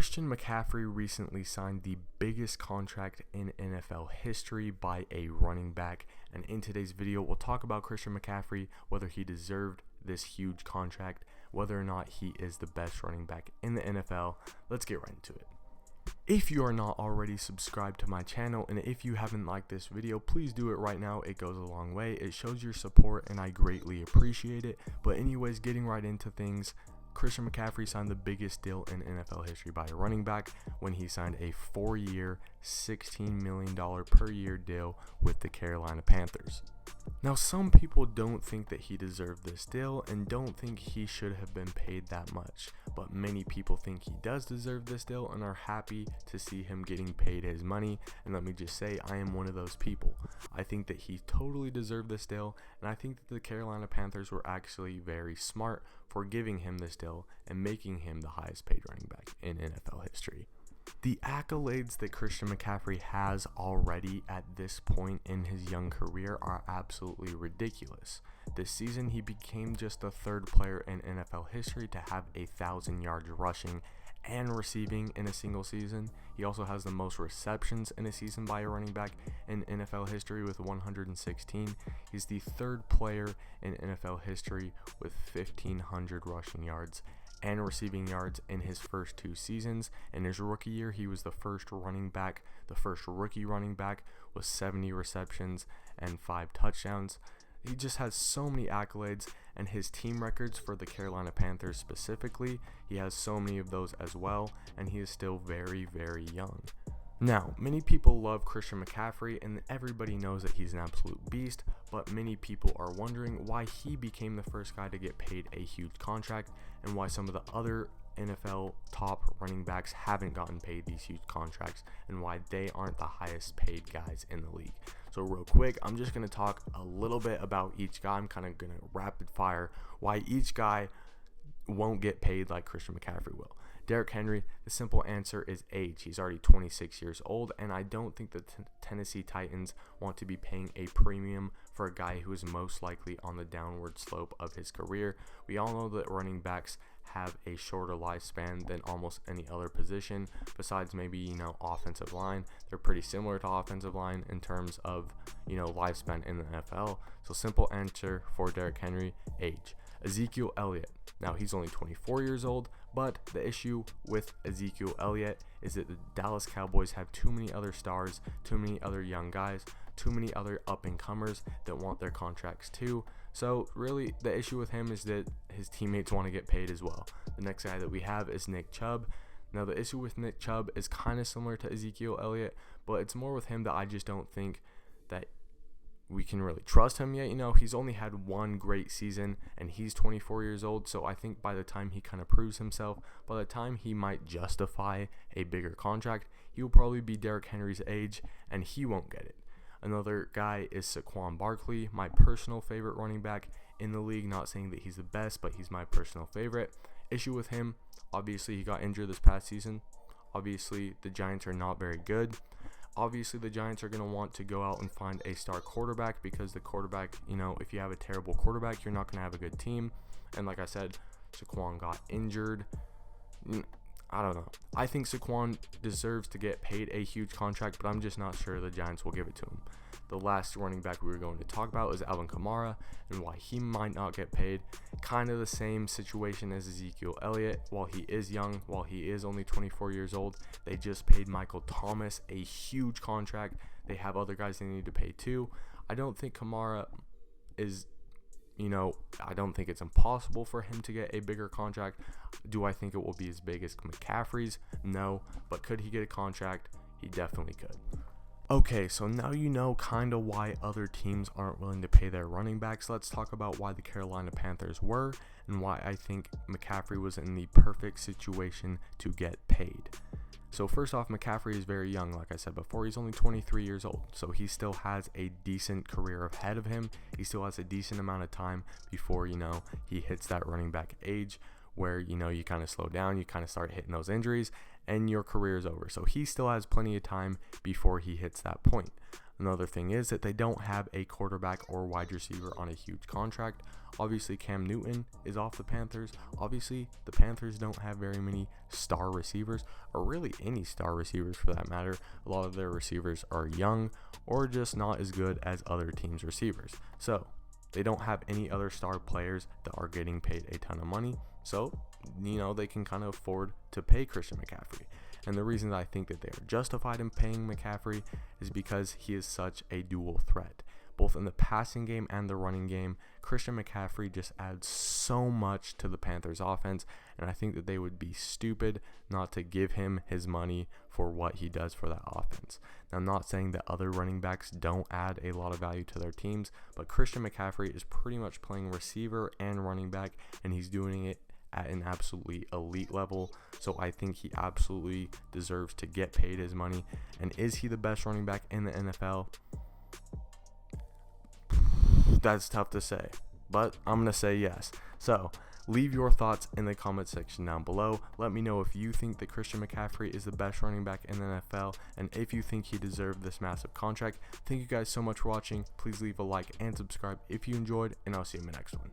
Christian McCaffrey recently signed the biggest contract in NFL history by a running back, and in today's video we'll talk about Christian McCaffrey, whether he deserved this huge contract, whether or not he is the best running back in the NFL. Let's get right into it. If you are not already subscribed to my channel, and if you haven't liked this video, please do it right now. It goes a long way. It shows your support and I greatly appreciate it. But anyways, getting right into things, Christian McCaffrey signed the biggest deal in NFL history by a running back when he signed a 4-year, $16 million per year deal with the Carolina Panthers. Now, some people don't think that he deserved this deal and don't think he should have been paid that much, but many people think he does deserve this deal and are happy to see him getting paid his money. And let me just say, I am one of those people. I think that he totally deserved this deal, and I think that the Carolina Panthers were actually very smart for giving him this deal and making him the highest paid running back in NFL history. The accolades that Christian McCaffrey has already at this point in his young career are absolutely ridiculous. This season, he became just the third player in NFL history to have 1,000 yards rushing and receiving in a single season. He also has the most receptions in a season by a running back in NFL history with 116. He's the third player in NFL history with 1,500 rushing yards and receiving yards in his first 2 seasons. In his rookie year, he was the first rookie running back with 70 receptions and 5 touchdowns. He just has so many accolades, and his team records for the Carolina Panthers specifically, he has so many of those as well, and he is still very, very young. Now, many people love Christian McCaffrey, and everybody knows that he's an absolute beast, but many people are wondering why he became the first guy to get paid a huge contract and why some of the other NFL top running backs haven't gotten paid these huge contracts and why they aren't the highest paid guys in the league. So real quick, I'm just going to talk a little bit about each guy. I'm kind of going to rapid fire why each guy won't get paid like Christian McCaffrey will. Derrick Henry, the simple answer is age. He's already 26 years old, and I don't think the Tennessee Titans want to be paying a premium for a guy who is most likely on the downward slope of his career. We all know that running backs have a shorter lifespan than almost any other position besides maybe, offensive line. They're pretty similar to offensive line in terms of, lifespan in the NFL. So simple answer for Derrick Henry, age. Ezekiel Elliott. Now, he's only 24 years old, but the issue with Ezekiel Elliott is that the Dallas Cowboys have too many other stars, too many other young guys, too many other up-and-comers that want their contracts too. So really, the issue with him is that his teammates want to get paid as well. The next guy that we have is Nick Chubb. Now, the issue with Nick Chubb is kind of similar to Ezekiel Elliott, but it's more with him that I just don't think that we can really trust him yet. He's only had one great season and he's 24 years old. So I think by the time he kind of proves himself, by the time he might justify a bigger contract, he will probably be Derrick Henry's age and he won't get it. Another guy is Saquon Barkley, my personal favorite running back in the league. Not saying that he's the best, but he's my personal favorite. Issue with him, obviously he got injured this past season. Obviously the Giants are not very good. Obviously, the Giants are going to want to go out and find a star quarterback because the quarterback, if you have a terrible quarterback, you're not going to have a good team. And like I said, Saquon got injured. I don't know. I think Saquon deserves to get paid a huge contract, but I'm just not sure the Giants will give it to him. The last running back we were going to talk about is Alvin Kamara and why he might not get paid. Kind of the same situation as Ezekiel Elliott. While he is young, while he is only 24 years old, they just paid Michael Thomas a huge contract. They have other guys they need to pay too. I don't think Kamara is, I don't think it's impossible for him to get a bigger contract. Do I think it will be as big as McCaffrey's? No, but could he get a contract? He definitely could. Okay, so now you know kind of why other teams aren't willing to pay their running backs. Let's talk about why the Carolina Panthers were and why I think McCaffrey was in the perfect situation to get paid. So first off, McCaffrey is very young, like I said before. He's only 23 years old, so he still has a decent career ahead of him. He still has a decent amount of time before, he hits that running back age. where, you know, you kind of slow down, you kind of start hitting those injuries, and your career is over. So he still has plenty of time before he hits that point. Another thing is that they don't have a quarterback or wide receiver on a huge contract. Obviously, Cam Newton is off the Panthers. Obviously, the Panthers don't have very many star receivers, or really any star receivers for that matter. A lot of their receivers are young or just not as good as other teams' receivers. So they don't have any other star players that are getting paid a ton of money. So, you know, they can kind of afford to pay Christian McCaffrey. And the reason that I think that they are justified in paying McCaffrey is because he is such a dual threat. Both in the passing game and the running game, Christian McCaffrey just adds so much to the Panthers offense, and I think that they would be stupid not to give him his money for what he does for that offense. Now, I'm not saying that other running backs don't add a lot of value to their teams, but Christian McCaffrey is pretty much playing receiver and running back, and he's doing it at an absolutely elite level. So I think he absolutely deserves to get paid his money. And is he the best running back in the NFL? That's tough to say, but I'm going to say yes. So leave your thoughts in the comment section down below. Let me know if you think that Christian McCaffrey is the best running back in the NFL, and if you think he deserved this massive contract. Thank you guys so much for watching. Please leave a like and subscribe if you enjoyed, and I'll see you in the next one.